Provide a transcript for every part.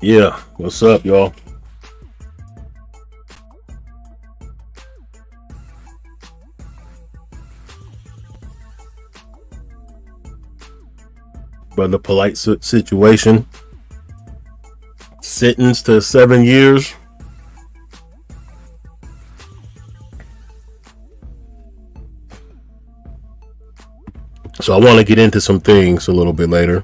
Yeah, what's up, y'all? Brother Polite situation, sentenced to 7 years. So I want to get into some things a little bit later.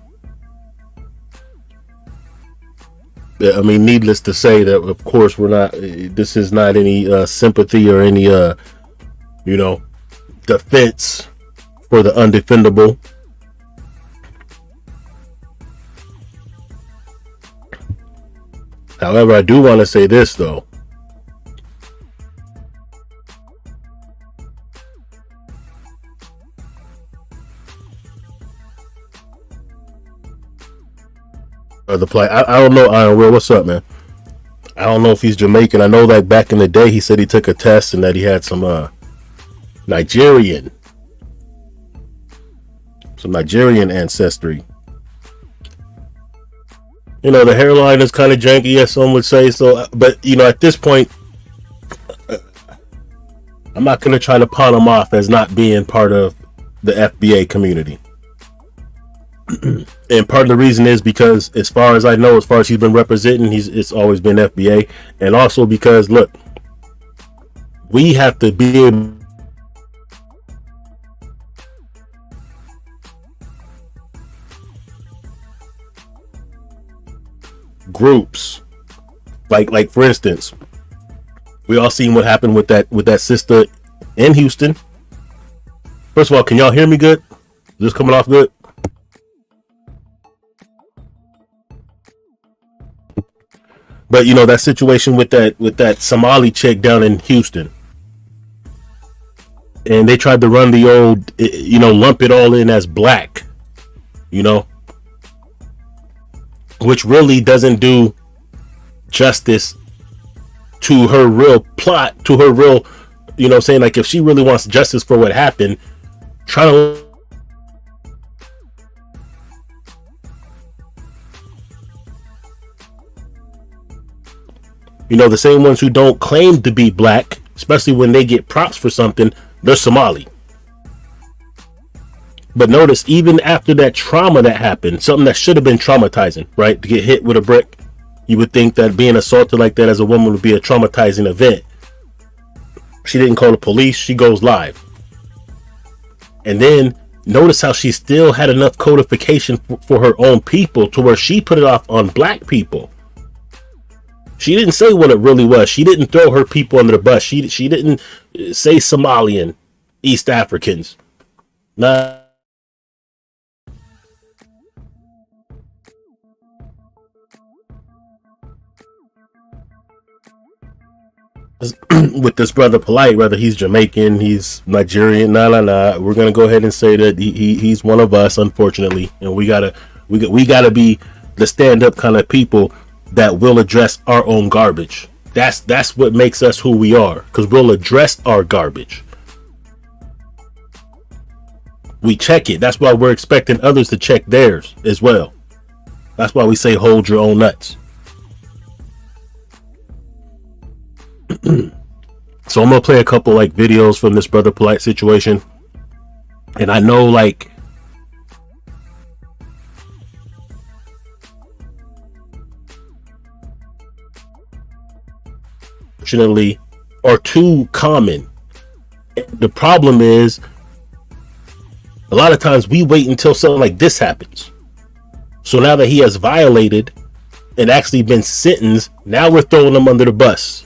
I mean, needless to say that, of course, we're not. This is not any sympathy or any, defense for the undefendable. However, I do want to say this though. The play. I don't know, Iron Will. What's up, man? I don't know if he's Jamaican. I know that back in the day he said he took a test and that he had some Nigerian ancestry. You know, the hairline is kind of janky, as some would say. So, but at this point, I'm not going to try to pawn him off as not being part of the FBA community. And part of the reason is because, as far as I know, as far as he's been representing, it's always been FBA, and also because, look, we have to be able groups, like for instance, we all seen what happened with that sister in Houston. First of all, can y'all hear me good? Is this coming off good? But that situation with that Somali chick down in Houston, and they tried to run the old, lump it all in as black, which really doesn't do justice to her real plot, to her real, saying, like, if she really wants justice for what happened, trying to the same ones who don't claim to be black, especially when they get props for something, they're Somali. But notice, even after that trauma that happened, something that should have been traumatizing, right? To get hit with a brick, you would think that being assaulted like that as a woman would be a traumatizing event. She didn't call the police, she goes live. And then notice how she still had enough codification for her own people to where she put it off on black people. She didn't say what it really was. She didn't throw her people under the bus. She didn't say Somalian, East Africans. Nah. With this brother Polite, whether he's Jamaican, he's Nigerian, nah. We're gonna go ahead and say that he's one of us, unfortunately, and we gotta be the stand up kind of people that will address our own garbage. That's what makes us who we are, because we'll address our garbage. We check it. That's why we're expecting others to check theirs as well. That's why we say hold your own nuts. So I'm gonna play a couple videos from this brother Polite situation, and I know unfortunately are too common. The problem is, a lot of times we wait until something like this happens. So now that he has violated and actually been sentenced, now we're throwing him under the bus.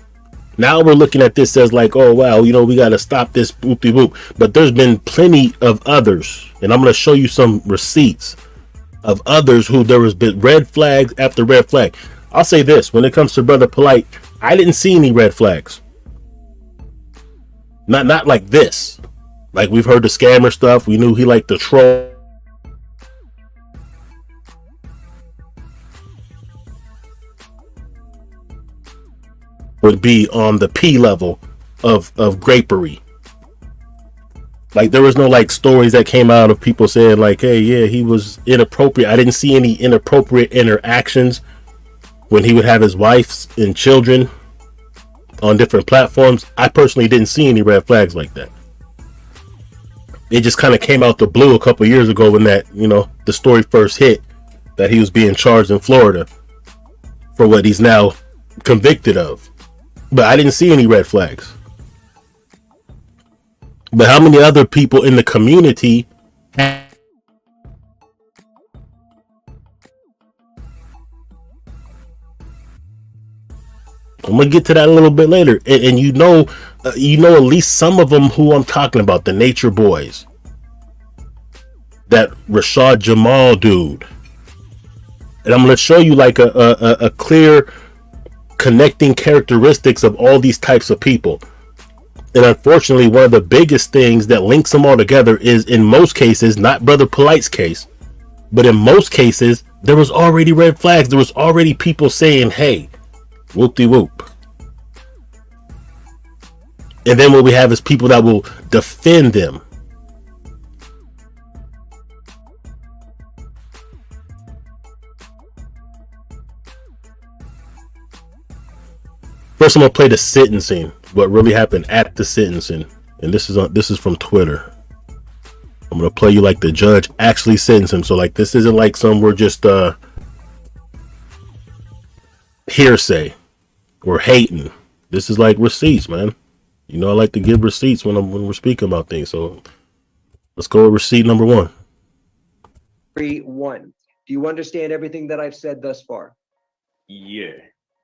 Now we're looking at this as like, oh wow, we got to stop this boop. But there's been plenty of others, and I'm going to show you some receipts of others who there has been red flags after red flag. I'll say this, when it comes to brother Polite, I didn't see any red flags. Not like this. Like, we've heard the scammer stuff. We knew he liked the troll. Would be on the P level of grapery. Like, there was no stories that came out of people saying hey, yeah, he was inappropriate. I didn't see any inappropriate interactions when he would have his wives and children on different platforms, I personally didn't see any red flags like that. It just kind of came out the blue a couple years ago when that, the story first hit that he was being charged in Florida for what he's now convicted of. But I didn't see any red flags. But how many other people in the community I'm gonna get to that a little bit later, and at least some of them who I'm talking about, the Nature Boys, that Rashad Jamal dude, and I'm gonna show you like a clear connecting characteristics of all these types of people. And unfortunately, one of the biggest things that links them all together is, in most cases, not Brother Polite's case, but in most cases, there was already red flags. There was already people saying, hey, whoop-de-whoop. And then what we have is people that will defend them. First, I'm gonna play the sentencing. What really happened at the sentencing, and this is from Twitter. I'm gonna play you like the judge actually sentenced him. So like this isn't like some we're just hearsay or hating. This is like receipts, man. I like to give receipts when we're speaking about things. So let's go with receipt number 1. 3-1. Do you understand everything that I've said thus far? Yeah.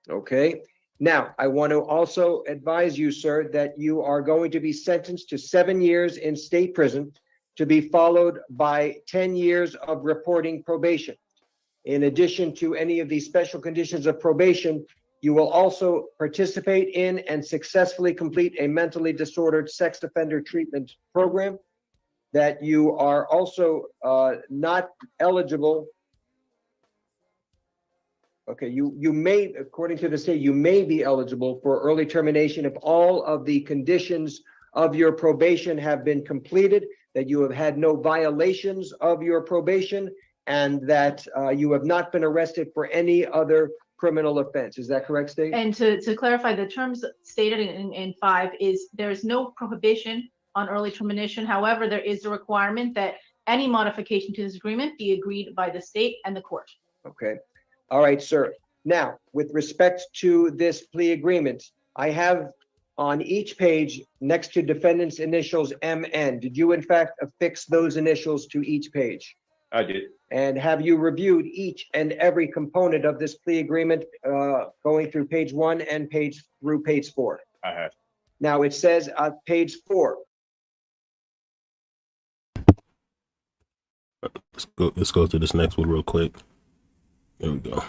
Okay. Now, I want to also advise you, sir, that you are going to be sentenced to 7 years in state prison, to be followed by 10 years of reporting probation. In addition to any of these special conditions of probation, you will also participate in and successfully complete a mentally disordered sex offender treatment program, that you are also not eligible. Okay, you may, according to the state, you may be eligible for early termination if all of the conditions of your probation have been completed, that you have had no violations of your probation, and that you have not been arrested for any other criminal offense. Is that correct, State? And to clarify, the terms stated in 5 is there's no prohibition on early termination. However, there is a requirement that any modification to this agreement be agreed by the state and the court. Okay. All right, sir. Now, with respect to this plea agreement, I have on each page next to defendant's initials MN. Did you in fact affix those initials to each page? I did. And have you reviewed each and every component of this plea agreement going through page 1 and through page 4? I have. Now it says on page 4. Let's go to this next one real quick. There we go.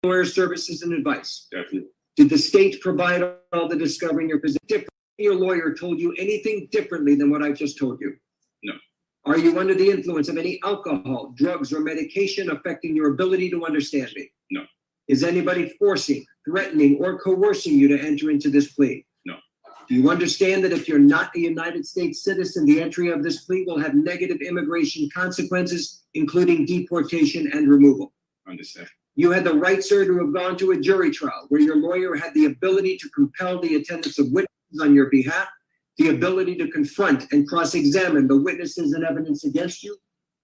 Lawyer services and advice. Definitely. Did the state provide all the discovery in your position? Your lawyer told you anything differently than what I just told you? No. Are you under the influence of any alcohol, drugs, or medication affecting your ability to understand me? No. Is anybody forcing, threatening, or coercing you to enter into this plea? No. Do you understand that if you're not a United States citizen, the entry of this plea will have negative immigration consequences, including deportation and removal? Understand. You had the right, sir, to have gone to a jury trial where your lawyer had the ability to compel the attendance of witnesses on your behalf, the ability to confront and cross-examine the witnesses and evidence against you.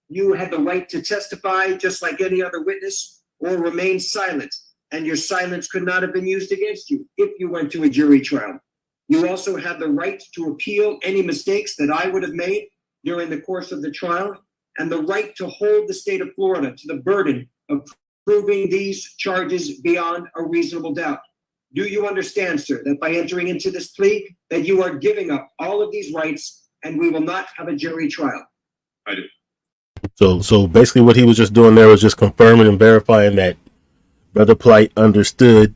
You had the right to testify just like any other witness or remain silent, and your silence could not have been used against you if you went to a jury trial. You also had the right to appeal any mistakes that I would have made during the course of the trial, and the right to hold the state of Florida to the burden of proving these charges beyond a reasonable doubt. Do you understand, sir, that by entering into this plea, that you are giving up all of these rights and we will not have a jury trial? I do. So basically what he was just doing there was just confirming and verifying that Brother Polite understood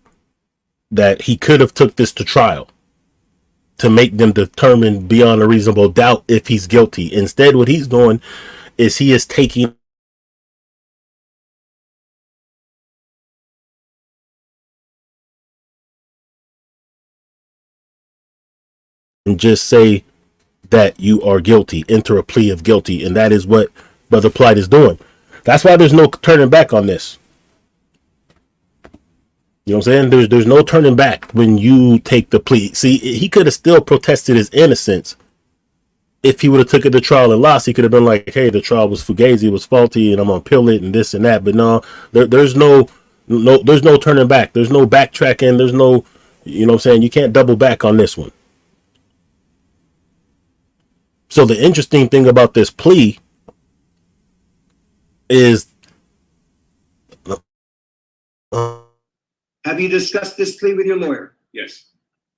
that he could have took this to trial to make them determine beyond a reasonable doubt if he's guilty. Instead, what he's doing is he is taking and just say that you are guilty, enter a plea of guilty, and that is what Brother Polite is doing. That's why there's no turning back on this. You know what I'm saying? There's no turning back when you take the plea. See, he could have still protested his innocence if he would have took it to trial and lost. He could have been like, hey, the trial was fugazi, it was faulty, and I'm gonna appeal it and this and that. But no, there's no turning back. There's no backtracking. There's no, you know what I'm saying? You can't double back on this one. So the interesting thing about this plea is have you discussed this plea with your lawyer? Yes,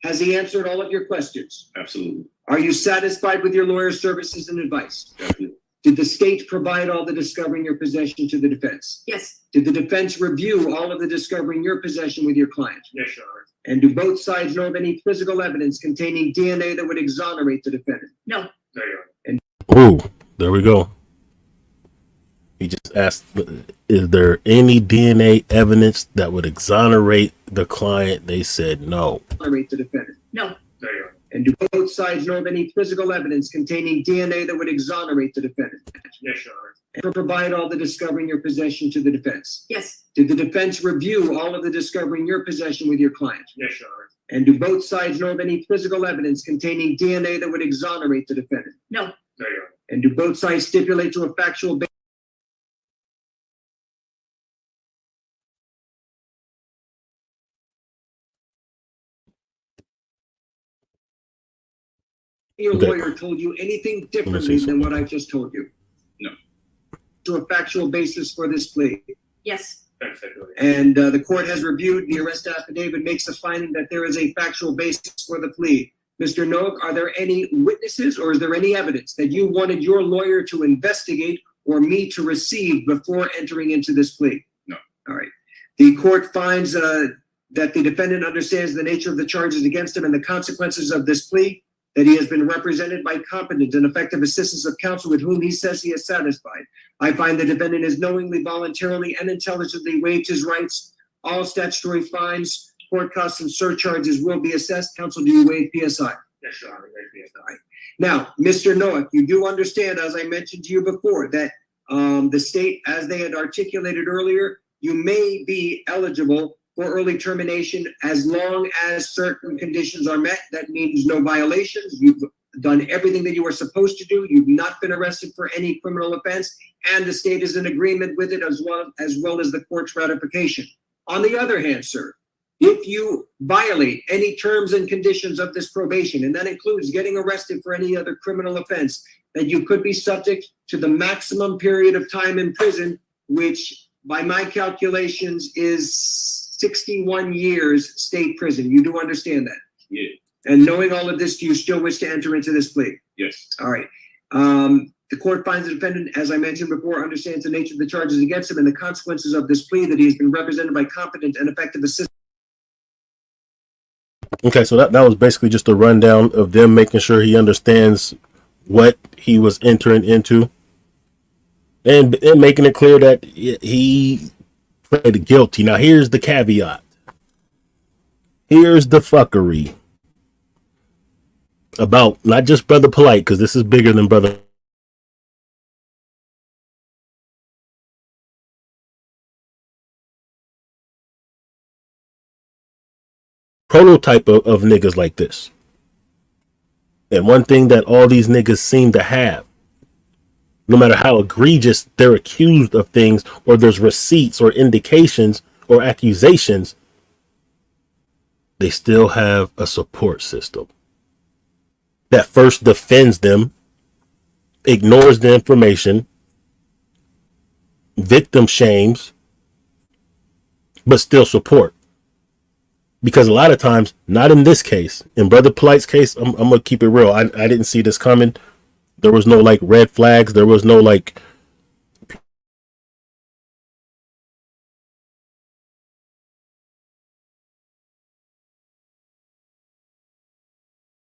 Has he answered all of your questions? absolutely. Are you satisfied with your lawyer's services and advice? Definitely. Did the state provide all the discovery in your possession to the defense? Yes, Did the defense review all of the discovery in your possession with your client? Yes, Your Honor. And do both sides know of any physical evidence containing DNA that would exonerate the defendant? no, There you are. ooh, there we go. He just asked, is there any DNA evidence that would exonerate the client? They said no. Exonerate the defendant. no, There you are. And do both sides know of any physical evidence containing DNA that would exonerate the defendant? Yes, Your Honor. And provide all the discovery in your possession to the defense? yes, Did the defense review all of the discovery in your possession with your client? Yes, Your Honor. And do both sides know of any physical evidence containing DNA that would exonerate the defendant? no, There you are. And do both sides stipulate to a factual basis your Okay. lawyer told you anything see differently than what something. I just told you? No. To a factual basis for this plea. yes, Thanks, February. And the court has reviewed the arrest affidavit, makes a finding that there is a factual basis for the plea. Mr. Noack, are there any witnesses or is there any evidence that you wanted your lawyer to investigate or me to receive before entering into this plea? No. All right. The court finds that the defendant understands the nature of the charges against him and the consequences of this plea, that he has been represented by competent and effective assistance of counsel with whom he says he is satisfied. I find the defendant has knowingly, voluntarily, and intelligently waived his rights. All statutory fines, court costs, and surcharges will be assessed. Counsel, do you waive PSI? Yes, Your Honor. Yes, Your Honor. Now, Mr. Noack, you do understand, as I mentioned to you before, that the state, as they had articulated earlier, you may be eligible for early termination as long as certain conditions are met. That means no violations. You've done everything that you were supposed to do. You've not been arrested for any criminal offense, and the state is in agreement with it as well as the court's ratification. On the other hand, sir, if you violate any terms and conditions of this probation, and that includes getting arrested for any other criminal offense, then you could be subject to the maximum period of time in prison, which by my calculations is 61 years state prison. You do understand that? Yeah. And knowing all of this, do you still wish to enter into this plea? Yes. All right. The court finds the defendant, as I mentioned before, understands the nature of the charges against him and the consequences of this plea, that he has been represented by competent and effective assistance. Okay, so that was basically just a rundown of them making sure he understands what he was entering into and making it clear that he pled guilty. Now, here's the caveat. Here's the fuckery about not just Brother Polite, because this is bigger than Brother prototype of niggas like this. And one thing that all these niggas seem to have, no matter how egregious they're accused of things, or there's receipts or indications or accusations, they still have a support system that first defends them, ignores the information, victim shames, but still support. Because a lot of times, not in this case, in Brother Polite's case, I'm gonna keep it real. I didn't see this coming. There was no like red flags. There was no like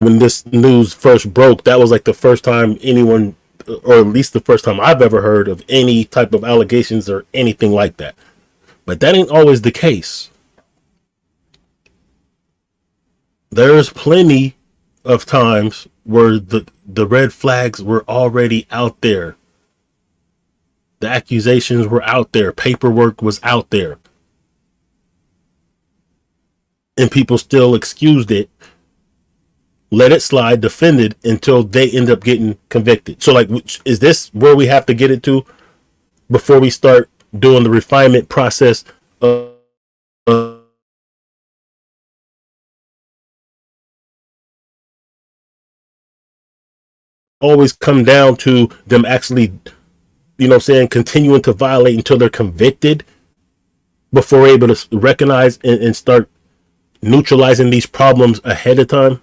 when this news first broke, that was like the first time anyone, or at least the first time I've ever heard of any type of allegations or anything like that. But that ain't always the case. There's plenty of times where the red flags were already out there. The accusations were out there. Paperwork was out there. And people still excused it, let it slide, defended until they end up getting convicted. So like, is this where we have to get it to before we start doing the refinement process of always come down to them actually, continuing to violate until they're convicted before we're able to recognize and start neutralizing these problems ahead of time?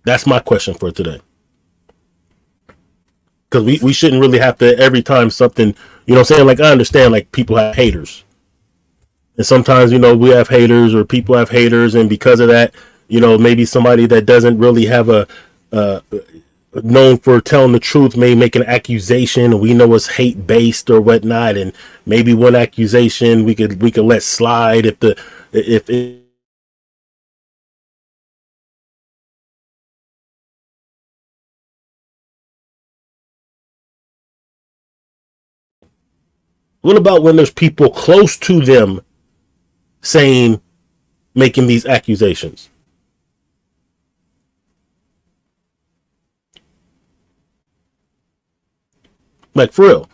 That's my question for today. Because we shouldn't really have to, every time something, like I understand like people have haters. And sometimes, we have haters or people have haters. And because of that, maybe somebody that doesn't really have a known for telling the truth may make an accusation, and we know it's hate based or whatnot. And maybe one accusation we could let slide if what about when there's people close to them making these accusations? Like, for real.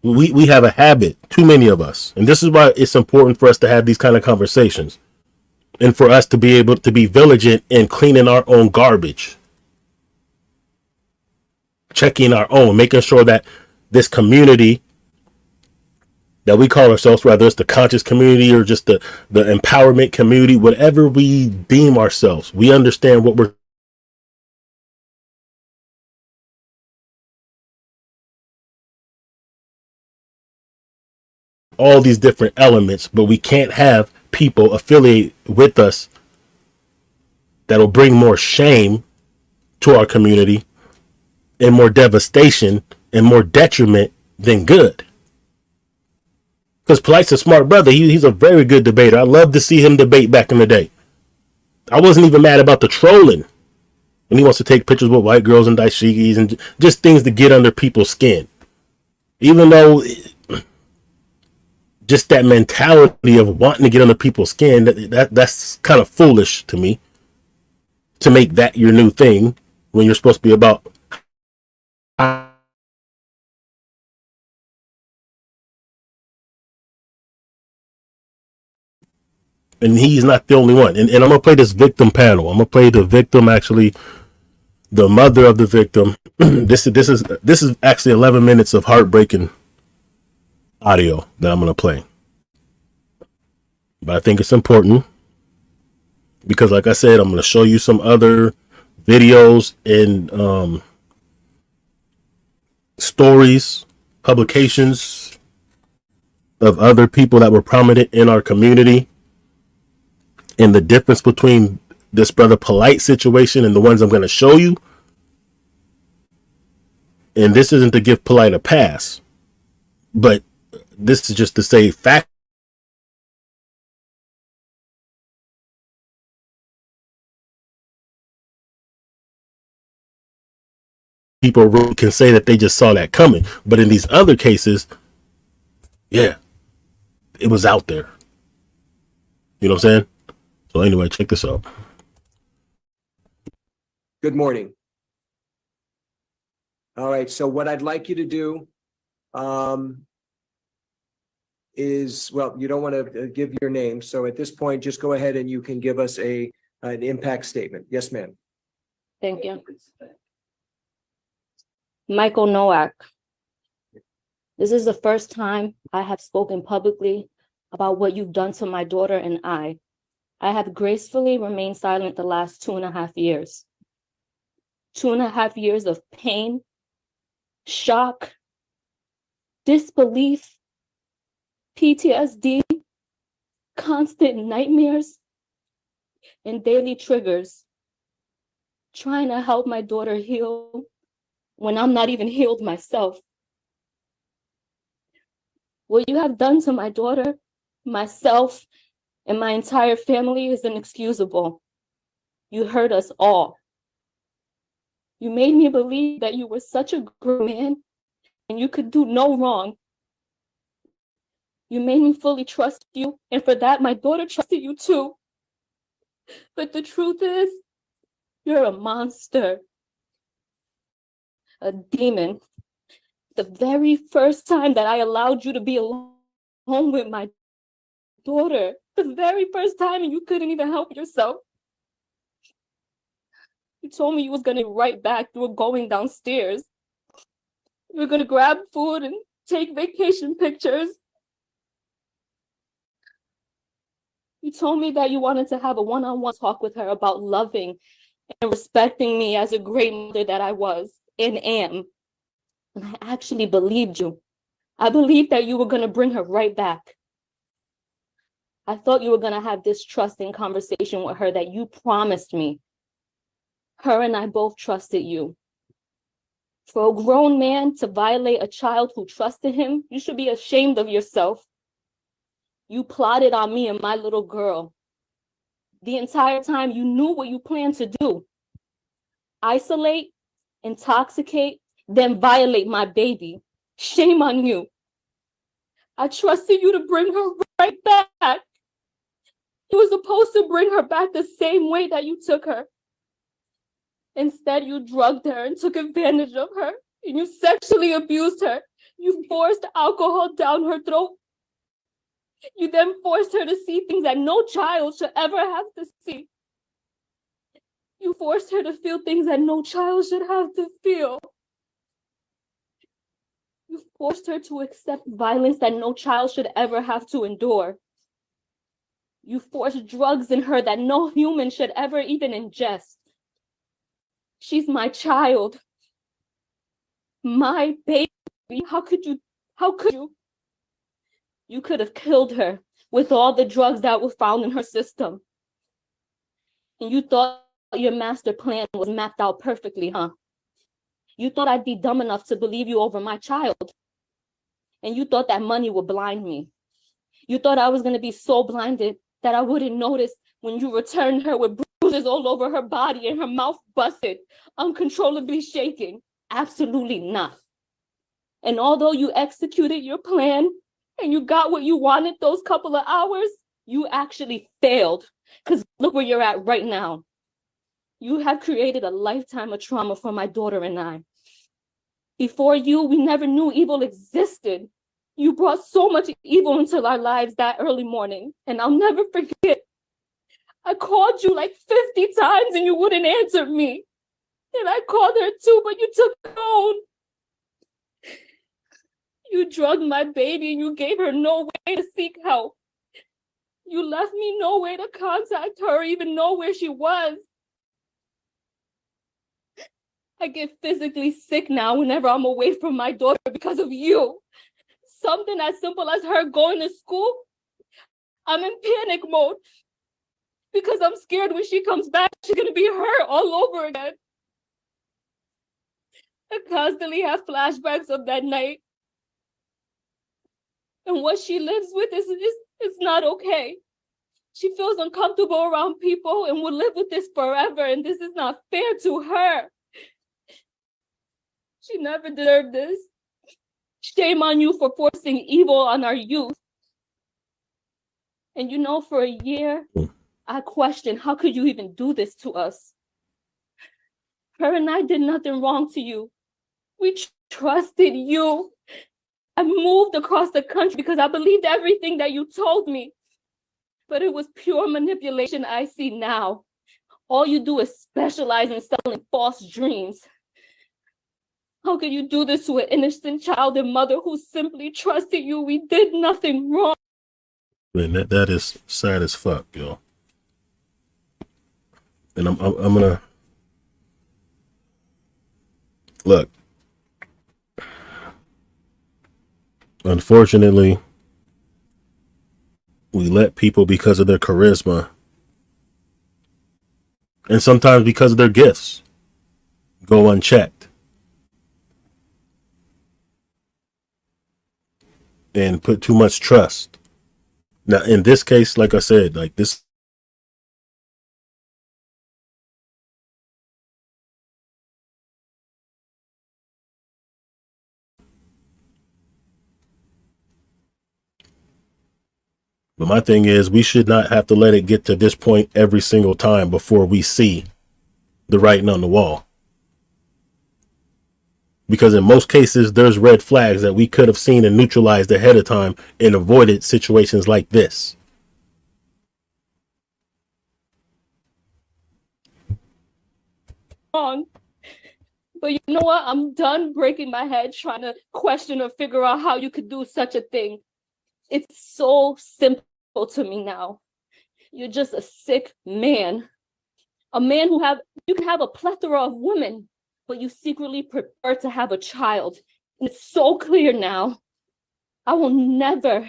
We have a habit, too many of us, and this is why it's important for us to have these kind of conversations, and for us to be able to be vigilant in cleaning our own garbage, checking our own, making sure that this community that we call ourselves, whether it's the conscious community or just the empowerment community, whatever we deem ourselves, we understand what we're all these different elements, but we can't have people affiliate with us that'll bring more shame to our community and more devastation and more detriment than good. Because Polite's a smart brother. He's a very good debater. I love to see him debate back in the day. I wasn't even mad about the trolling when he wants to take pictures with white girls and dashikis and just things to get under people's skin. Even though just that mentality of wanting to get under people's skin, that's kind of foolish to me, to make that your new thing when you're supposed to be about. And he's not the only one. And I'm going to play this victim panel. I'm going to play the victim, actually, the mother of the victim. This is actually 11 minutes of heartbreaking audio that I'm going to play. But I think it's important because, like I said, I'm going to show you some other videos and stories, publications of other people that were prominent in our community, and the difference between this Brother Polite situation and the ones I'm going to show you. And this isn't to give Polite a pass, but this is just to say fact. People really can say that they just saw that coming. But in these other cases, yeah, it was out there. You know what I'm saying? So anyway, check this out. Good morning. All right, so what I'd like you to do is, well, you don't want to give your name. So at this point, just go ahead and you can give us an impact statement. Yes, ma'am. Thank you. Michael Nowak. This is the first time I have spoken publicly about what you've done to my daughter and I. I have gracefully remained silent the last 2.5 years. 2.5 years of pain, shock, disbelief, PTSD, constant nightmares, and daily triggers. Trying to help my daughter heal when I'm not even healed myself. What you have done to my daughter, myself, and my entire family is inexcusable. You hurt us all. You made me believe that you were such a great man and you could do no wrong. You made me fully trust you, and for that, my daughter trusted you too. But the truth is, you're a monster, a demon. The very first time that I allowed you to be alone with my daughter, the very first time, and you couldn't even help yourself. You told me you was gonna be right back. You were going downstairs. You were gonna grab food and take vacation pictures. You told me that you wanted to have a one-on-one talk with her about loving and respecting me as a great mother that I was and am. And I actually believed you. I believed that you were gonna bring her right back. I thought you were gonna have this trusting conversation with her that you promised me. Her and I both trusted you. For a grown man to violate a child who trusted him, you should be ashamed of yourself. You plotted on me and my little girl. The entire time you knew what you planned to do. Isolate, intoxicate, then violate my baby. Shame on you. I trusted you to bring her right back. You were supposed to bring her back the same way that you took her. Instead, you drugged her and took advantage of her, and you sexually abused her. You forced alcohol down her throat. You then forced her to see things that no child should ever have to see. You forced her to feel things that no child should have to feel. You forced her to accept violence that no child should ever have to endure. You forced drugs in her that no human should ever even ingest. She's my child. My baby. How could you? You could have killed her with all the drugs that were found in her system. And you thought your master plan was mapped out perfectly, huh? You thought I'd be dumb enough to believe you over my child. And you thought that money would blind me. You thought I was going to be so blinded that I wouldn't notice when you returned her with bruises all over her body and her mouth busted, uncontrollably shaking. Absolutely not. And although you executed your plan and you got what you wanted those couple of hours, you actually failed. Because look where you're at right now. You have created a lifetime of trauma for my daughter and I. Before you, we never knew evil existed. You brought so much evil into our lives that early morning, and I'll never forget. I called you like 50 times and you wouldn't answer me. And I called her too, but you took her phone. You drugged my baby and you gave her no way to seek help. You left me no way to contact her or even know where she was. I get physically sick now whenever I'm away from my daughter because of you. Something as simple as her going to school, I'm in panic mode because I'm scared when she comes back, she's going to be hurt all over again. I constantly have flashbacks of that night. And what she lives with is not okay. She feels uncomfortable around people and will live with this forever, and this is not fair to her. She never deserved this. Shame on you for forcing evil on our youth. And you know, for a year, Mm. I questioned, how could you even do this to us? Her and I did nothing wrong to you. We trusted you. I moved across the country because I believed everything that you told me. But it was pure manipulation I see now. All you do is specialize in selling false dreams. How could you do this to an innocent child and mother who simply trusted you? We did nothing wrong. Man, that is sad as fuck, yo. And I'm gonna look. Unfortunately, we let people, because of their charisma and sometimes because of their gifts, go unchecked and put too much trust. Now, in this case, like I said, like this, but my thing is, we should not have to let it get to this point every single time before we see the writing on the wall. Because in most cases, there's red flags that we could have seen and neutralized ahead of time and avoided situations like this. But you know what? I'm done breaking my head trying to question or figure out how you could do such a thing. It's so simple to me now. You're just a sick man. A man you can have a plethora of women, but you secretly prefer to have a child. And it's so clear now. I will never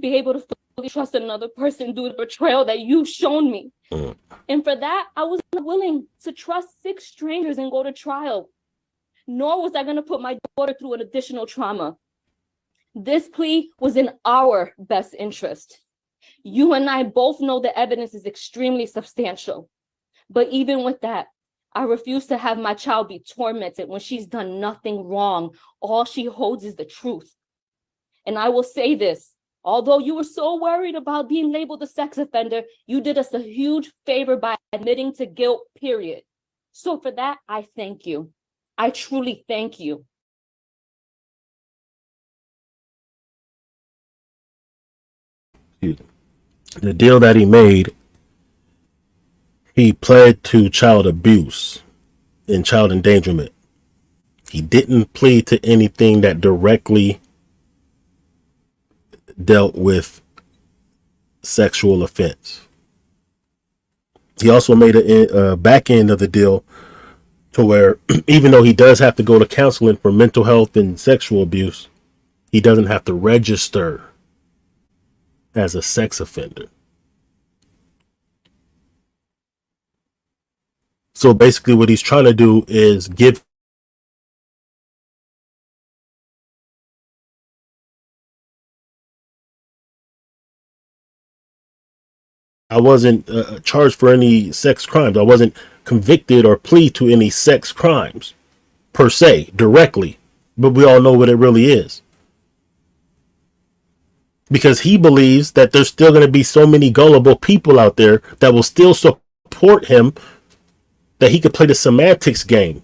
be able to fully trust another person due to the betrayal that you've shown me. And for that, I was not willing to trust 6 strangers and go to trial. Nor was I going to put my daughter through an additional trauma. This plea was in our best interest. You and I both know the evidence is extremely substantial. But even with that, I refuse to have my child be tormented when she's done nothing wrong. All she holds is the truth. And I will say this, although you were so worried about being labeled a sex offender, you did us a huge favor by admitting to guilt, period. So for that, I thank you. I truly thank you. The deal that he made, he pled to child abuse and child endangerment. He didn't plead to anything that directly dealt with sexual offense. He also made a back end of the deal to where even though he does have to go to counseling for mental health and sexual abuse, he doesn't have to register as a sex offender. So basically what he's trying to do is give I wasn't charged for any sex crimes. I wasn't convicted or plead to any sex crimes per se directly, but we all know what it really is. Because he believes that there's still going to be so many gullible people out there that will still support him, that he could play the semantics game.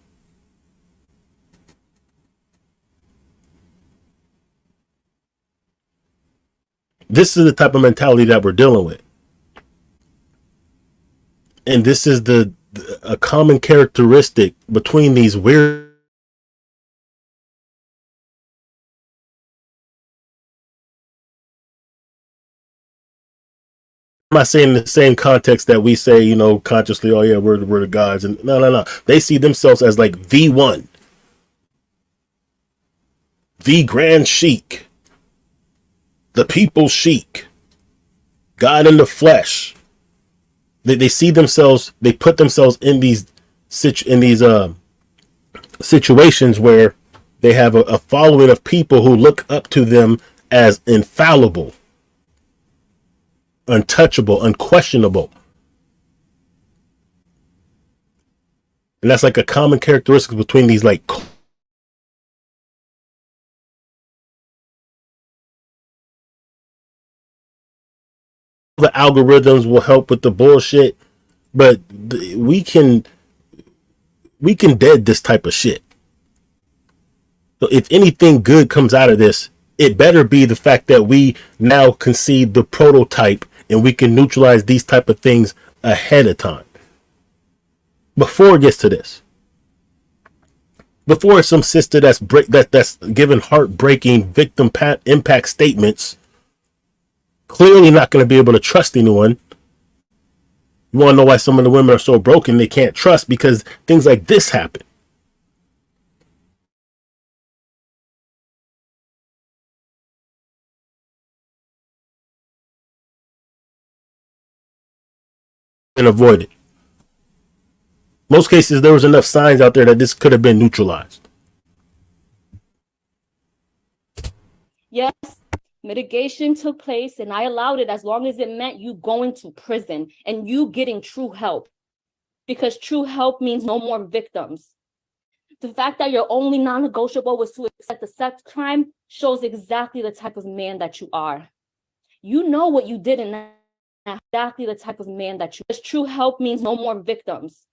This is the type of mentality that we're dealing with. And this is a common characteristic between these weird. I'm not saying in the same context that we say, you know, consciously, oh yeah, we're the gods, and no. They see themselves as like the one, the grand sheik, the people's sheik, God in the flesh. They see themselves, they put themselves in these situations where they have a following of people who look up to them as infallible, untouchable, unquestionable. And that's like a common characteristic between these like algorithms will help with the bullshit, but we can dead this type of shit. So if anything good comes out of this, it better be the fact that we now concede the prototype and we can neutralize these type of things ahead of time. Before it gets to this. Before some sister that's giving heartbreaking victim impact statements, clearly not going to be able to trust anyone. You want to know why some of the women are so broken they can't trust? Because things like this happen. And avoid it. Most cases, there was enough signs out there that this could have been neutralized. Yes, mitigation took place and I allowed it as long as it meant you going to prison and you getting true help. Because true help means no more victims. The fact that your only non-negotiable was to accept a sex crime shows exactly the type of man that you are. You know what you did in that. Exactly the type of man that you are. True help means no more victims.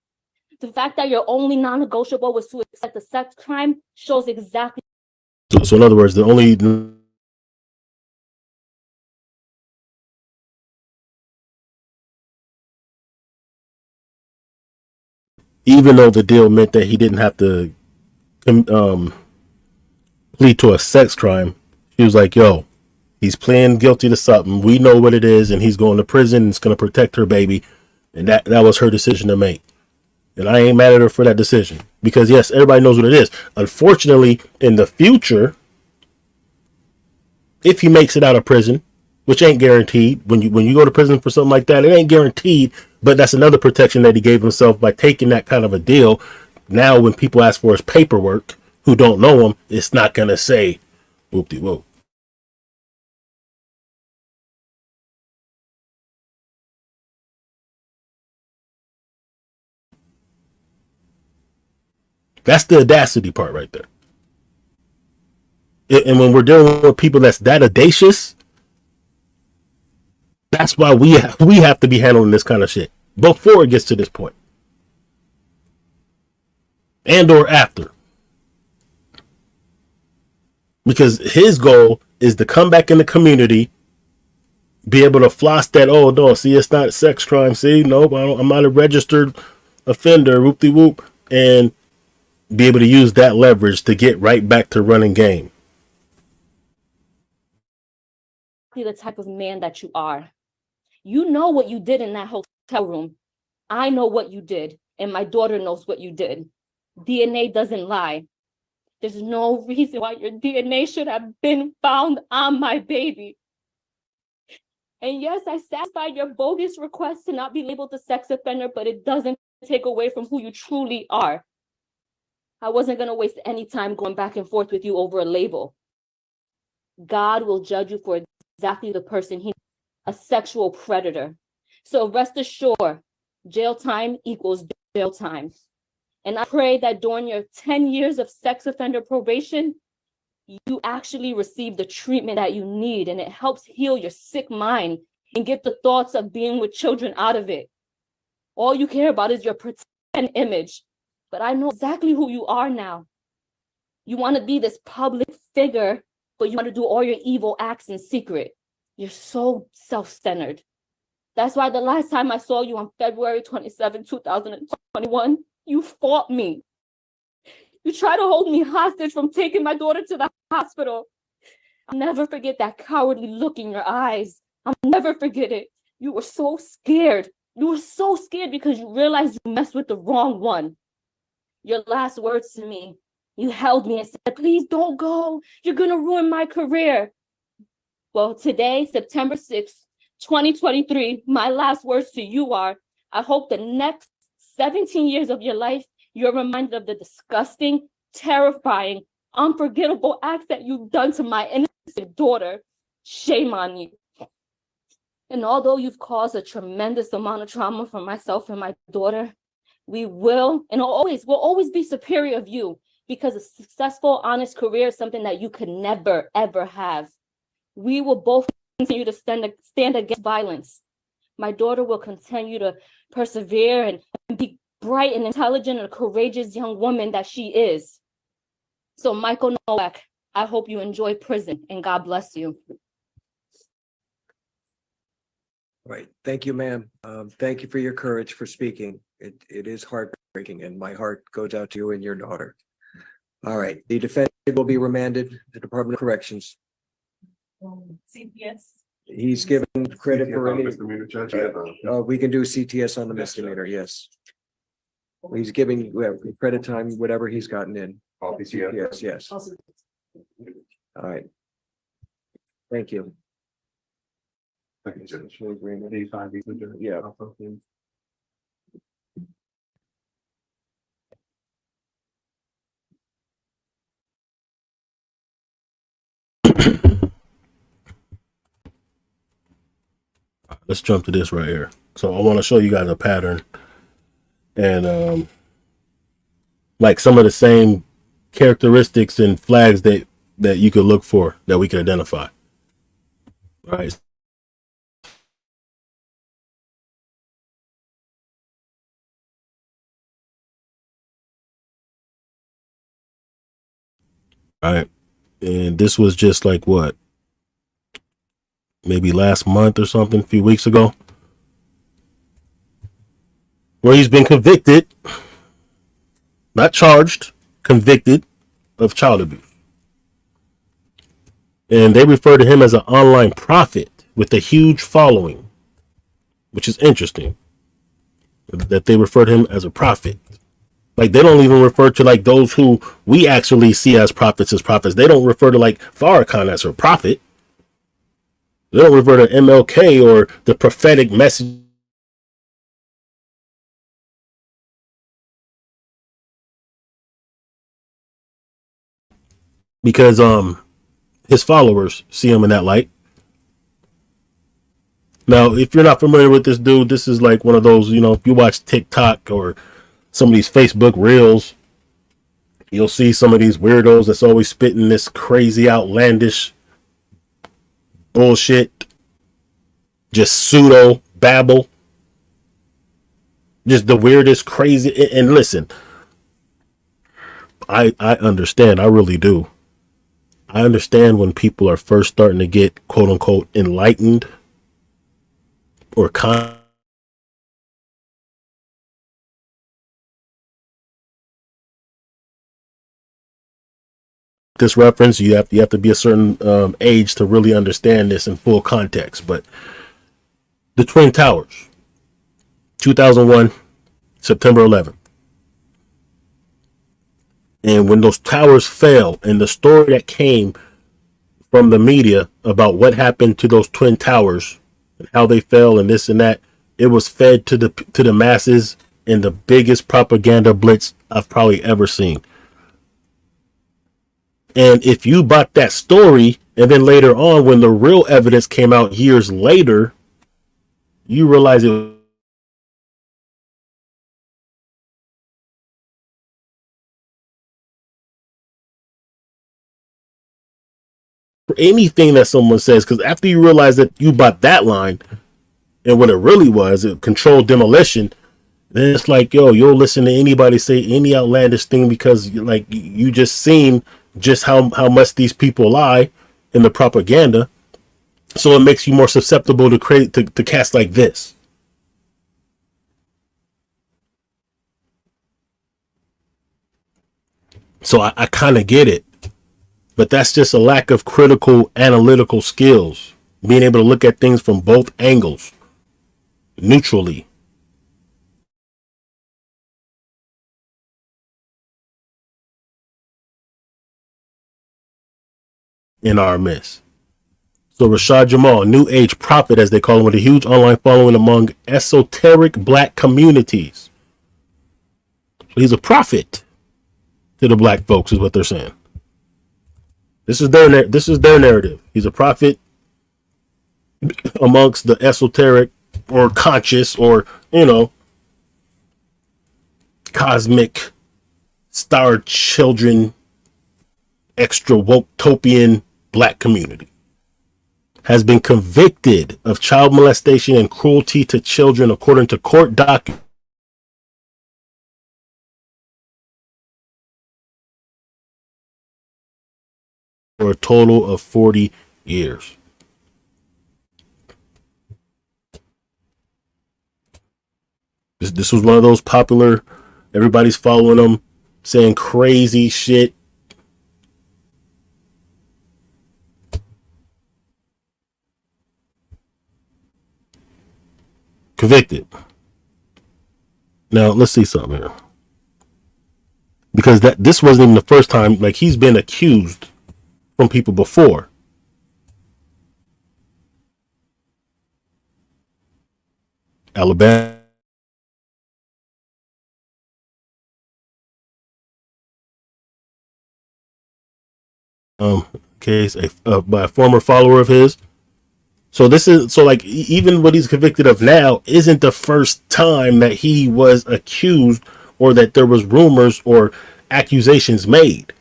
The fact that your only non-negotiable was to accept a sex crime shows exactly. So in other words, the only even though the deal meant that he didn't have to plead to a sex crime, he was like, yo, he's playing guilty to something. We know what it is, and he's going to prison and it's going to protect her baby. And that was her decision to make. And I ain't mad at her for that decision. Because, yes, everybody knows what it is. Unfortunately, in the future, if he makes it out of prison, which ain't guaranteed, when you go to prison for something like that, it ain't guaranteed. But that's another protection that he gave himself by taking that kind of a deal. Now, when people ask for his paperwork, who don't know him, it's not going to say, whoop-de-whoop. That's the audacity part right there. And when we're dealing with people that's that audacious, that's why we have to be handling this kind of shit before it gets to this point. And or after. Because his goal is to come back in the community, be able to floss that, oh no, see, it's not sex crime, see, nope, I'm not a registered offender, whoop-de-whoop, and be able to use that leverage to get right back to running game. The type of man that you are. You know what you did in that hotel room. I know what you did, and my daughter knows what you did. DNA doesn't lie. There's no reason why your DNA should have been found on my baby. And yes, I satisfied your bogus request to not be labeled a sex offender, but it doesn't take away from who you truly are. I wasn't going to waste any time going back and forth with you over a label. God will judge you for exactly the person he is, a sexual predator. So rest assured, jail time equals jail time. And I pray that during your 10 years of sex offender probation, you actually receive the treatment that you need, and it helps heal your sick mind and get the thoughts of being with children out of it. All you care about is your pretend image. But I know exactly who you are now. You want to be this public figure, but you want to do all your evil acts in secret. You're so self-centered. That's why the last time I saw you on February 27, 2021, you fought me. You tried to hold me hostage from taking my daughter to the hospital. I'll never forget that cowardly look in your eyes. I'll never forget it. You were so scared. You were so scared because you realized you messed with the wrong one. Your last words to me, you held me and said, please don't go. You're going to ruin my career. Well, today, September 6th, 2023, my last words to you are, I hope the next 17 years of your life, you're reminded of the disgusting, terrifying, unforgettable acts that you've done to my innocent daughter. Shame on you. And although you've caused a tremendous amount of trauma for myself and my daughter, we will and will always be superior of you, because a successful, honest career is something that you could never, ever have. We will both continue to stand against violence. My daughter will continue to persevere and be bright and intelligent and courageous young woman that she is. So Michael Nowak, I hope you enjoy prison and God bless you. Right. Thank you, ma'am. Thank you for your courage for speaking. It is heartbreaking, and my heart goes out to you and your daughter. All right. The defendant will be remanded to the Department of Corrections. CPS. He's given credit for any, Misdemeanor judge. we can do CTS on the misdemeanor, yes. He's giving credit time, whatever he's gotten in. Yes, yes. All right. Thank you. Yeah. Let's jump to this right here. So I want to show you guys a pattern and like some of the same characteristics and flags that you could look for, that we could identify. Right. All right. And this was just like what? Maybe last month or something, a few weeks ago, where he's been convicted, not charged, convicted of child abuse. And they refer to him as an online prophet with a huge following, which is interesting that they refer to him as a prophet. Like, they don't even refer to like those who we actually see as prophets. They don't refer to like Farrakhan as a prophet. They don't refer to MLK or the prophetic message. Because his followers see him in that light. Now, if you're not familiar with this dude, this is like one of those, you know, if you watch TikTok or some of these Facebook reels, you'll see some of these weirdos that's always spitting this crazy, outlandish bullshit, just pseudo babble, just the weirdest, crazy. And listen, I understand. I really do. I understand when people are first starting to get quote unquote enlightened or this reference, you have to be a certain age to really understand this in full context. But the Twin Towers, 2001, September 11th. And when those towers fell, and the story that came from the media about what happened to those Twin Towers and how they fell and this and that, it was fed to the masses in the biggest propaganda blitz I've probably ever seen. And if you bought that story, and then later on, when the real evidence came out years later, you realize it. Anything that someone says, because after you realize that you bought that line, and what it really was, a controlled demolition, then it's like, yo, you'll listen to anybody say any outlandish thing because like you just seen just how much these people lie in the propaganda. So it makes you more susceptible to cast like this. So I kind of get it. But that's just a lack of critical analytical skills. Being able to look at things from both angles, neutrally. In our midst. So Rashad Jamal, New Age prophet, as they call him, with a huge online following among esoteric black communities. So he's a prophet to the black folks, is what they're saying. This is their narrative. He's a prophet amongst the esoteric or conscious or, you know, cosmic star children, extra woke topian black community. has been convicted of child molestation and cruelty to children, according to court documents. For a total of 40 years. This was one of those popular, everybody's following him, saying crazy shit. Convicted. Now let's see something here, because this wasn't even the first time. Like, he's been accused from people before. Alabama. Case by a former follower of his. So this is like, even what he's convicted of now isn't the first time that he was accused, or that there was rumors or accusations made.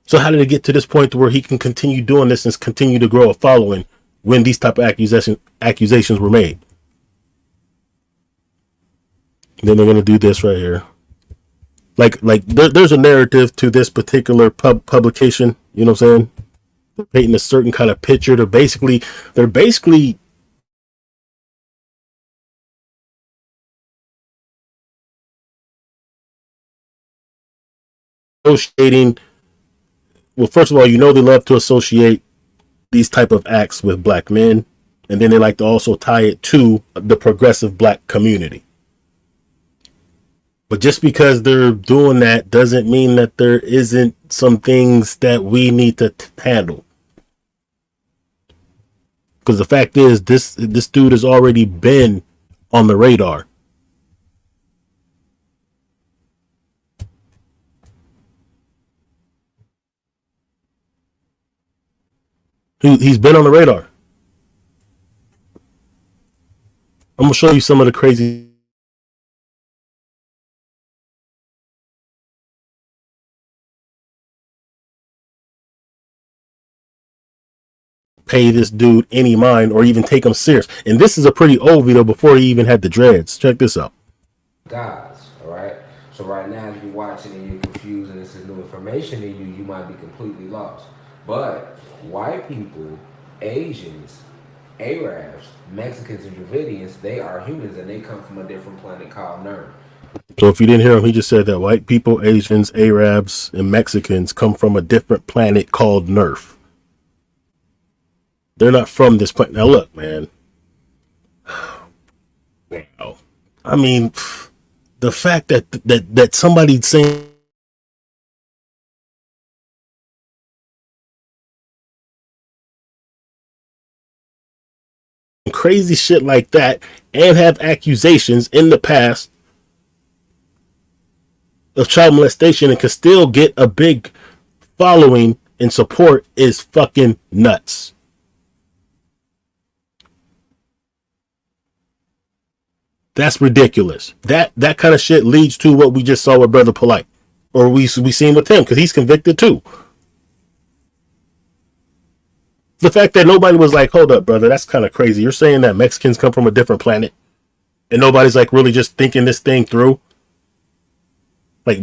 So how did it get to this point to where he can continue doing this and continue to grow a following when these type of accusations were made? Then they're gonna do this right here. Like there's a narrative to this particular publication. You know what I'm saying? They're painting a certain kind of picture. They're basically associating. Well, first of all, they love to associate these type of acts with black men, and then they like to also tie it to the progressive black community. But just because they're doing that doesn't mean that there isn't some things that we need to handle. Because the fact is, this dude has already been on the radar. He's been on the radar. I'm gonna show you some of the crazy. Pay this dude any mind or even take him serious. And this is a pretty old video before he even had the dreads. Check this out. Gods, all right? So right now, if you're watching and you're confused and this is new information to you, you might be completely lost. But white people, Asians, Arabs, Mexicans, and Dravidians, they are humans and they come from a different planet called Nerv. So if you didn't hear him, he just said that white people, Asians, Arabs, and Mexicans come from a different planet called Nerf. They're not from this planet. Now look, man. Wow. I mean, the fact that somebody's saying crazy shit like that and have accusations in the past of child molestation and can still get a big following and support is fucking nuts. That's ridiculous. That kind of shit leads to what we just saw with Brother Polite, or we seen with him, because he's convicted too. The fact that nobody was like, hold up, brother, that's kind of crazy. You're saying that Mexicans come from a different planet, and nobody's like really just thinking this thing through. Like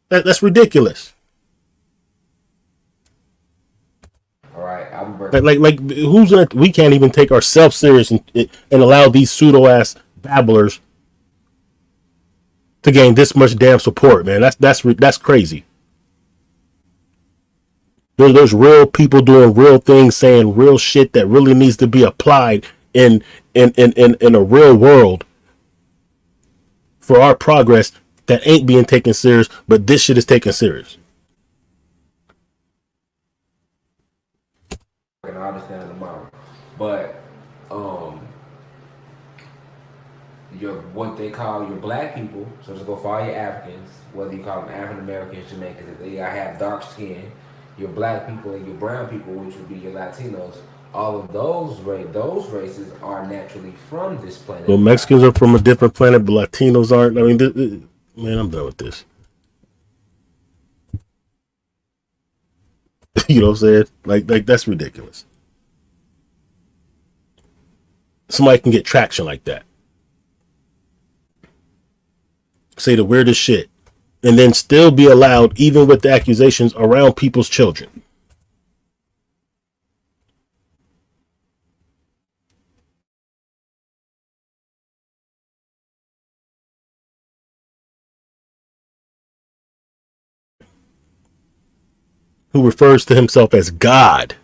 that's ridiculous. All right, Like who's gonna? We can't even take ourselves serious and allow these pseudo ass babblers to gain this much damn support, man. That's crazy. There's real people doing real things, saying real shit that really needs to be applied in a real world for our progress, that ain't being taken serious, but this shit is taken serious. I understand tomorrow, but what they call your black people, so just go for all your Africans, whether you call them African Americans, Jamaicans, if they have dark skin, your black people and your brown people, which would be your Latinos, all of those races are naturally from this planet. Well, Mexicans are from a different planet, but Latinos aren't. I mean, man, I'm done with this. You know what I'm saying? Like that's ridiculous. Somebody can get traction like that. Say the weirdest shit. And then still be allowed, even with the accusations, around people's children. Who refers to himself as God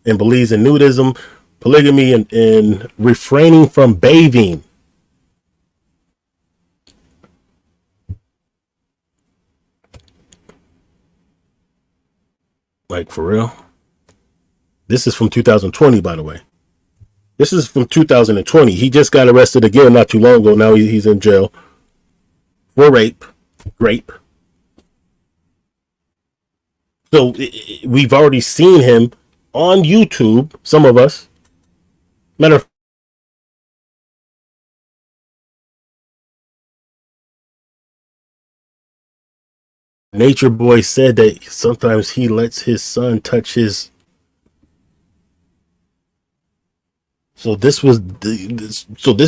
and believes in nudism, polygamy, and refraining from bathing. Like, for real? This is from 2020, by the way. This is from 2020. He just got arrested again not too long ago. Now he's in jail for rape. So we've already seen him on YouTube, some of us. Matter of Nature Boy said that sometimes he lets his son touch his. So this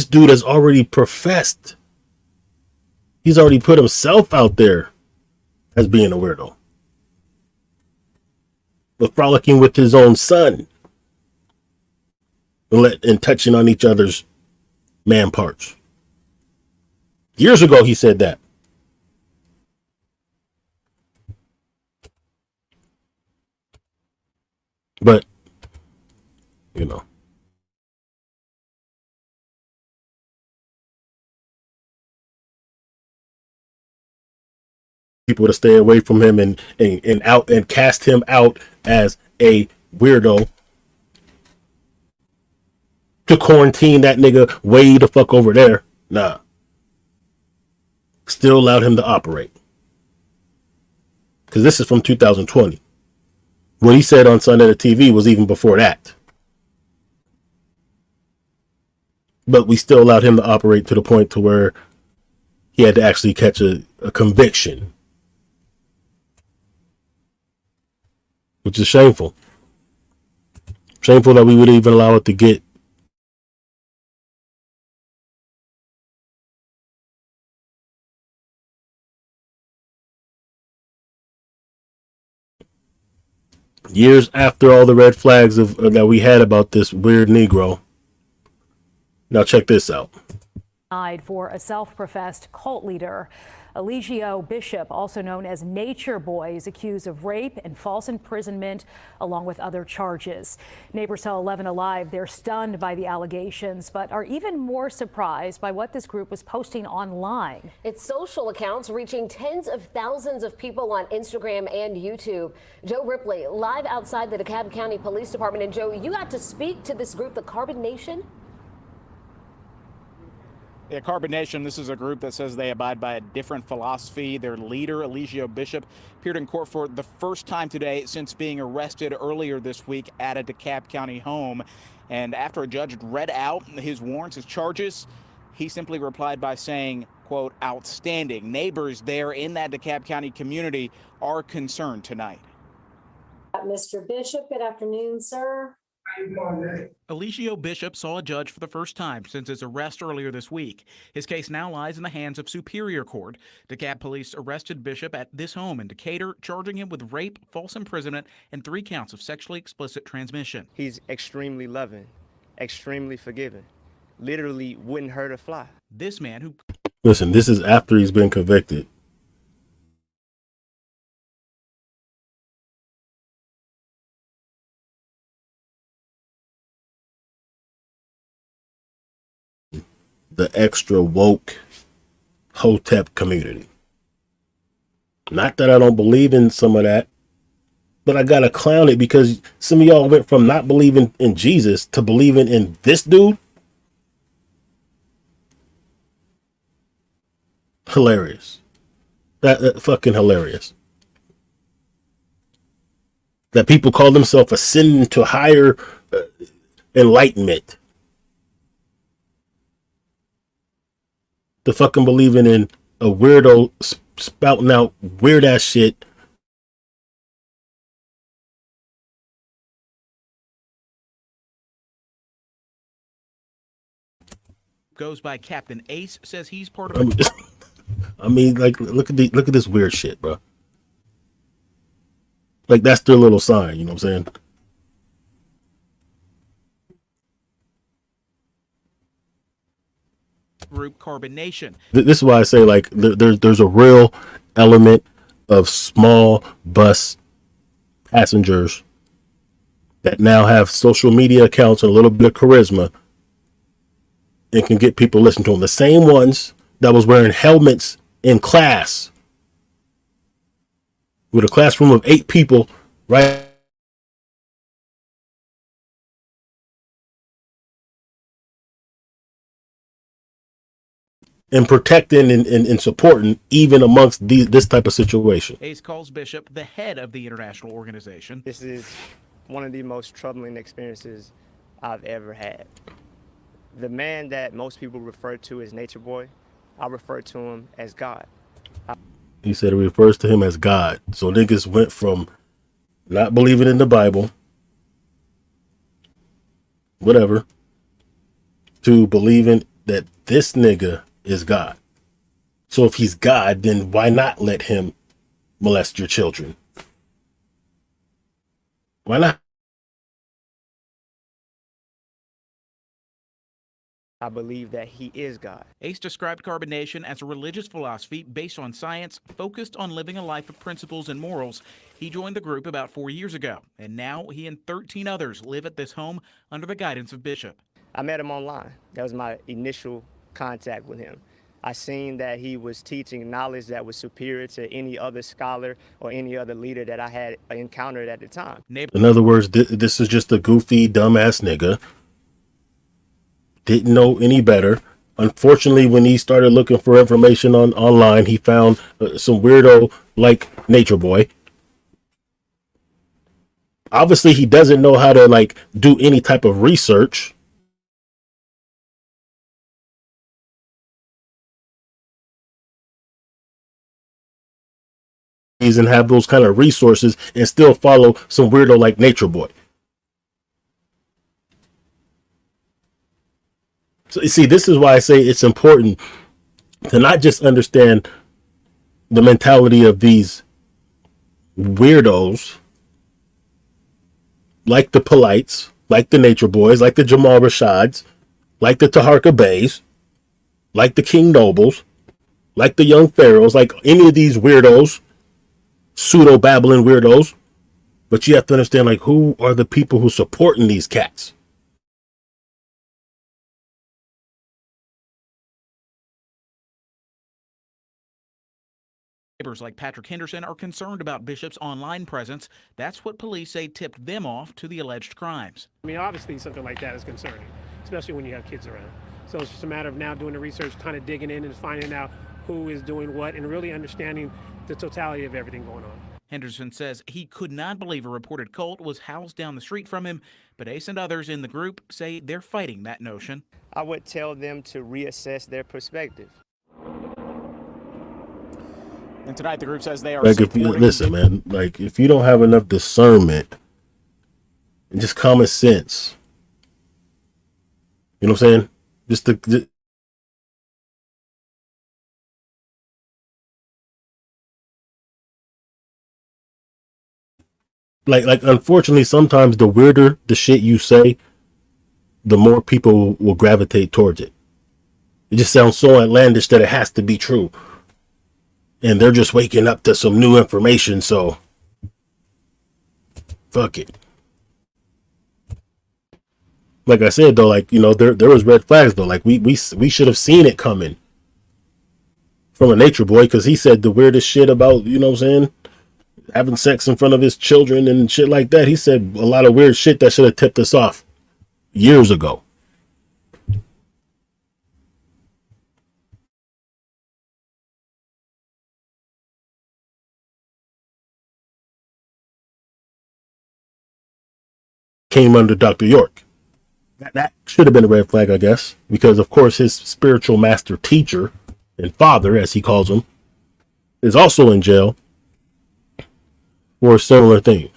dude has already professed. He's already put himself out there as being a weirdo. But frolicking with his own son. And touching on each other's man parts. Years ago he said that. But, you know. People to stay away from him and out and cast him out as a weirdo. To quarantine that nigga way the fuck over there. Nah. Still allowed him to operate. Because this is from 2020. What he said on Sunday at TV was even before that. But we still allowed him to operate to the point to where he had to actually catch a conviction. Which is shameful. Shameful that we would even allow it to get. Years after all the red flags that we had about this weird Negro. Now check this out. For a self-professed cult leader, Eligio Bishop, also known as Nature Boy, is accused of rape and false imprisonment, along with other charges. Neighbors tell 11 Alive they're stunned by the allegations, but are even more surprised by what this group was posting online. Its social accounts reaching tens of thousands of people on Instagram and YouTube. Joe Ripley, live outside the DeKalb County Police Department. And Joe, you got to speak to this group, the Carbon Nation? Yeah, Carbon Nation, this is a group that says they abide by a different philosophy. Their leader, Eligio Bishop, appeared in court for the first time today since being arrested earlier this week at a DeKalb County home. And after a judge read out his warrants, his charges, he simply replied by saying, quote, outstanding. Neighbors there in that DeKalb County community are concerned tonight. Mr. Bishop, good afternoon, sir. Eligio Bishop saw a judge for the first time since his arrest earlier this week. His case now lies in the hands of Superior Court. DeKalb police arrested Bishop at this home in Decatur, charging him with rape, false imprisonment, and 3 counts of sexually explicit transmission. He's extremely loving, extremely forgiving. Literally wouldn't hurt a fly. This man who... Listen, this is after he's been convicted. The extra woke Hotep community. Not that I don't believe in some of that, but I gotta clown it because some of y'all went from not believing in Jesus to believing in this dude. Hilarious. That fucking hilarious. That people call themselves ascending to higher enlightenment. The fucking believing in a weirdo spouting out weird ass shit. Goes by Captain Ace, says he's part of I mean, like, look at this weird shit, bro. Like, that's their little sign, you know what I'm saying? group Carbon Nation. This is why I say, like, there's a real element of small bus passengers that now have social media accounts and a little bit of charisma and can get people listening to them. The same ones that was wearing helmets in class with a classroom of 8 people, right? And protecting and supporting even amongst this type of situation. Ace calls Bishop the head of the international organization. This is one of the most troubling experiences I've ever had. The man that most people refer to as Nature Boy, I refer to him as God. He said it refers to him as God. So niggas went from not believing in the Bible, whatever, to believing that this nigga is God. So if he's God, then why not let him molest your children? Why not? I believe that he is God. Ace described Carbon Nation as a religious philosophy based on science, focused on living a life of principles and morals. He joined the group about 4 years ago, and now he and 13 others live at this home under the guidance of Bishop. I met him online. That was my initial contact with him. I seen that he was teaching knowledge that was superior to any other scholar or any other leader that I had encountered at the time. In other words, this is just a goofy, dumbass nigga. Didn't know any better. Unfortunately, when he started looking for information online, he found some weirdo like Nature Boy. Obviously, he doesn't know how to like do any type of research. And have those kind of resources and still follow some weirdo like Nature Boy. So you see, this is why I say it's important to not just understand the mentality of these weirdos like the Polights, like the Nature Boys, like the Jamal Rashads, like the Taharka Bays, like the King Nobles, like the Young Pharaohs, like any of these weirdos, pseudo babbling weirdos. But you have to understand, like, who are the people who supporting these cats? Neighbors like Patrick Henderson are concerned about Bishop's online presence. That's what police say tipped them off to the alleged crimes. I mean, obviously something like that is concerning, especially when you have kids around. So it's just a matter of now doing the research, kind of digging in and finding out who is doing what and really understanding the totality of everything going on. Henderson says he could not believe a reported cult was housed down the street from him, but Ace and others in the group say they're fighting that notion. I would tell them to reassess their perspective. And tonight the group says they are like, if you listen, man, like if you don't have enough discernment and just common sense, you know what I'm saying? Like unfortunately, sometimes the weirder the shit you say, the more people will gravitate towards it. It just sounds so outlandish that it has to be true. And they're just waking up to some new information, so fuck it. Like I said though, like, you know, there was red flags though. Like we should have seen it coming from a Nature Boy, because he said the weirdest shit about, you know what I'm saying, having sex in front of his children and shit like that. He said a lot of weird shit that should have tipped us off years ago. Came under Dr. York. That should have been a red flag, I guess, because of course his spiritual master teacher and father, as he calls him, is also in jail for a similar thing.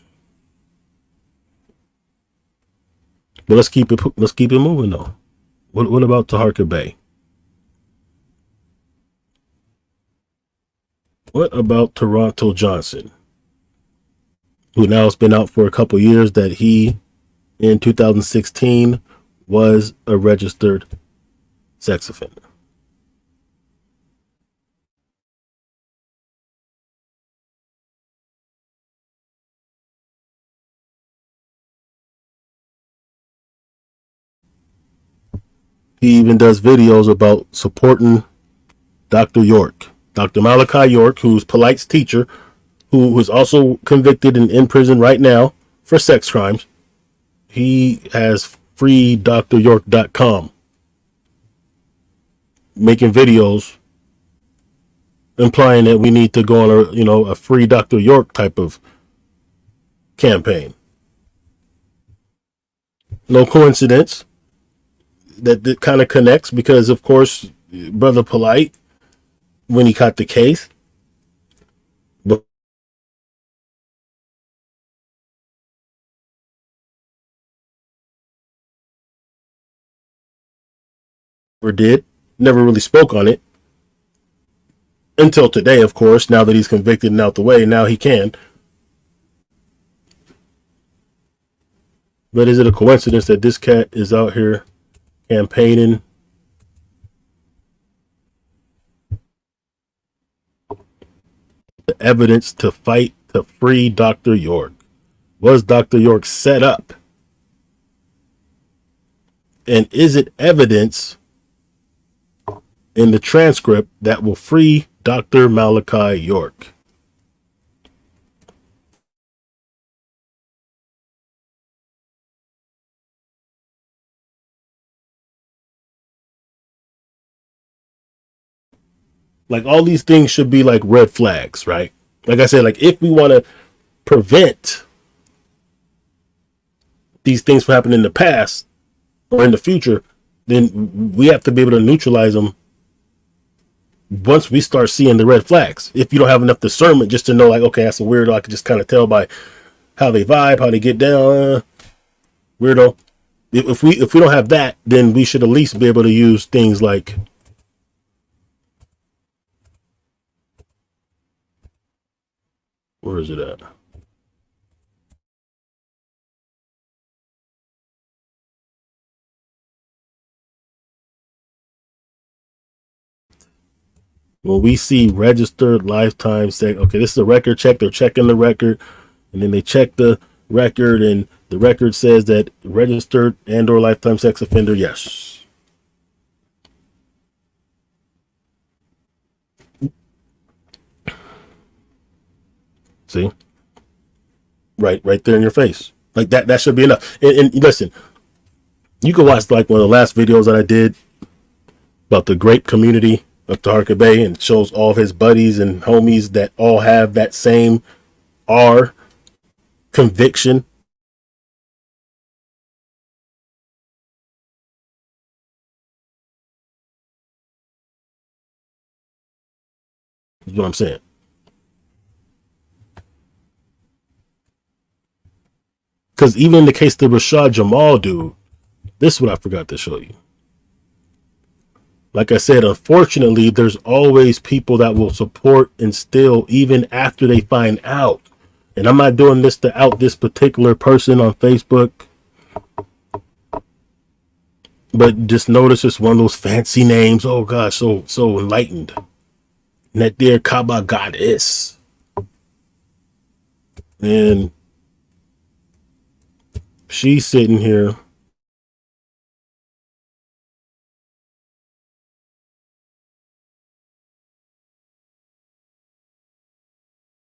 But let's keep it moving though. What about Taharka Bay? What about Toronto Johnson, who now has been out for a couple years, that he in 2016 was a registered sex offender? He even does videos about supporting Dr. York, Dr. Malachi York, who's Polite's teacher, who was also convicted and in prison right now for sex crimes. He has freedryork.com making videos implying that we need to go on a free Dr. York type of campaign. No coincidence that kind of connects, because of course Brother Polite, when he caught the case, but never really spoke on it until today, of course. Now that he's convicted and out the way, now he can. But is it a coincidence that this cat is out here campaigning the evidence to fight to free Dr. York? Was Dr. York set up? And is it evidence in the transcript that will free Dr. Malachi York? Like, all these things should be like red flags, right? Like I said, like, if we want to prevent these things from happening in the past or in the future, then we have to be able to neutralize them once we start seeing the red flags. If you don't have enough discernment just to know, like, okay, that's a weirdo, I can just kind of tell by how they vibe, how they get down, weirdo. If we don't have that, then we should at least be able to use things like where is it at? When we see registered lifetime sex, okay, this is a record check. They're checking the record, and then they check the record, and the record says that registered and/or lifetime sex offender. Yes. See, right there in your face, like that. That should be enough. And listen, you can watch like one of the last videos that I did about the grape community of Taharka Bay, and it shows all of his buddies and homies that all have that same R conviction. Is what I'm saying. Because even in the case of the Rashad Jamal dude, this is what I forgot to show you. Like I said, unfortunately, there's always people that will support and still, even after they find out. And I'm not doing this to out this particular person on Facebook, but just notice it's one of those fancy names. Oh gosh, so enlightened. And that dear Kaaba goddess. And she's sitting here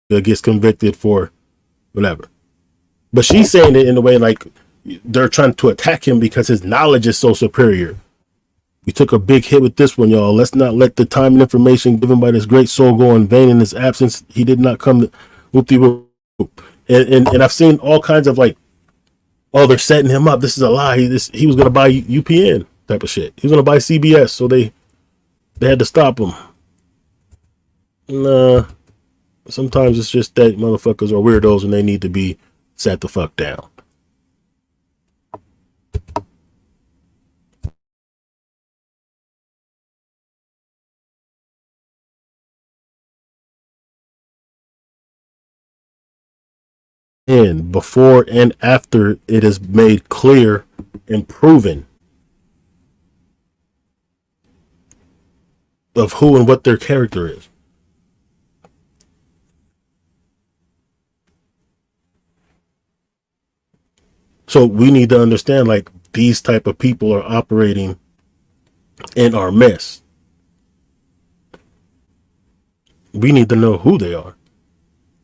that gets convicted for whatever. But she's saying it in a way like they're trying to attack him because his knowledge is so superior. We took a big hit with this one, y'all. Let's not let the time and information given by this great soul go in vain in his absence. He did not come to whoop-de-whoop. And I've seen all kinds of like Oh, they're setting him up. This is a lie. He was going to buy UPN type of shit. He was going to buy CBS, so they had to stop him. Nah, sometimes it's just that motherfuckers are weirdos and they need to be sat the fuck down. And before and after it is made clear and proven of who and what their character is. So we need to understand, like, these type of people are operating in our mess. We need to know who they are,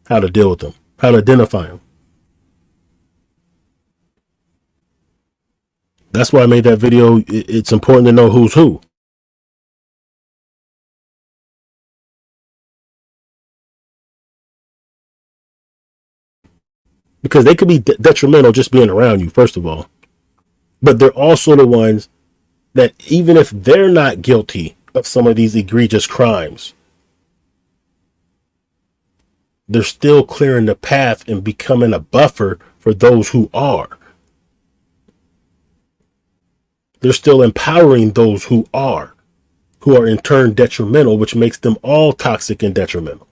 how to deal with them, how to identify them. That's why I made that video. It's important to know who's who. Because they could be detrimental just being around you, first of all. But they're also the ones that, even if they're not guilty of some of these egregious crimes, they're still clearing the path and becoming a buffer for those who are. They're still empowering those who are in turn detrimental, which makes them all toxic and detrimental.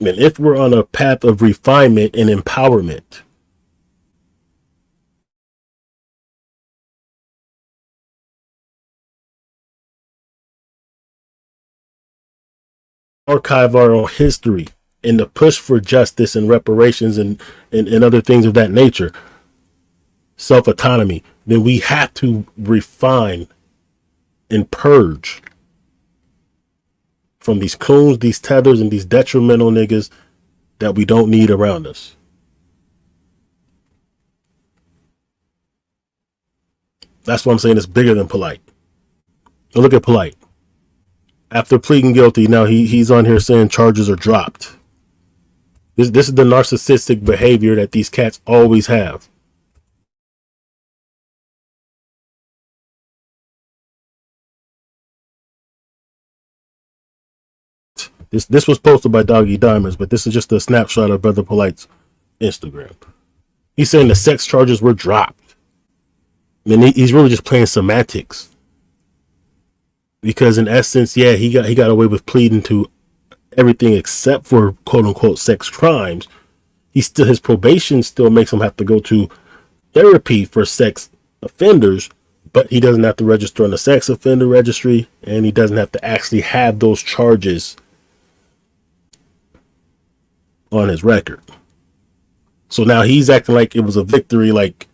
And if we're on a path of refinement and empowerment, archive our own history and the push for justice and reparations and other things of that nature, self-autonomy, then we have to refine and purge from these coons, these tethers, and these detrimental niggas that we don't need around us. That's what I'm saying. It's bigger than Polite. Now look at Polite. After pleading guilty, now he's on here saying charges are dropped. This is the narcissistic behavior that these cats always have. This was posted by Doggy Diamonds, but this is just a snapshot of Brother Polite's Instagram. He's saying the sex charges were dropped. I mean, he's really just playing semantics. Because in essence, yeah, he got away with pleading to everything except for quote unquote sex crimes. His probation still makes him have to go to therapy for sex offenders, but he doesn't have to register on the sex offender registry, and he doesn't have to actually have those charges on his record. So now he's acting like it was a victory, like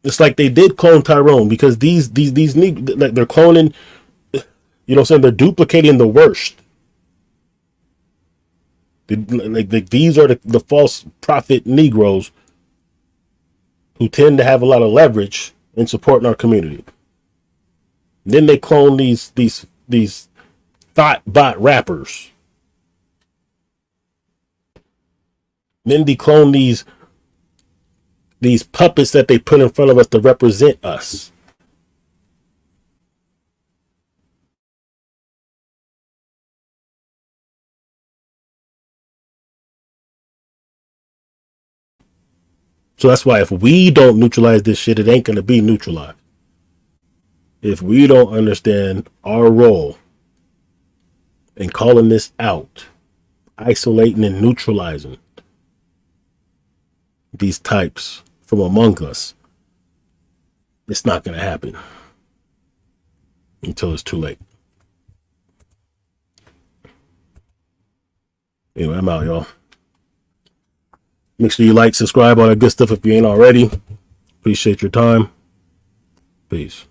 it's like they did clone Tyrone, because these like they're cloning, you know what I'm saying, they're duplicating the worst. Like these are the false prophet Negroes who tend to have a lot of leverage in supporting our community. Then they clone these thought bot rappers. Then they clone these puppets that they put in front of us to represent us. So that's why if we don't neutralize this shit, it ain't going to be neutralized. If we don't understand our role in calling this out, isolating and neutralizing these types from among us, it's not going to happen until it's too late. Anyway, I'm out, y'all. Make sure you like, subscribe, all that good stuff if you ain't already. Appreciate your time. Peace.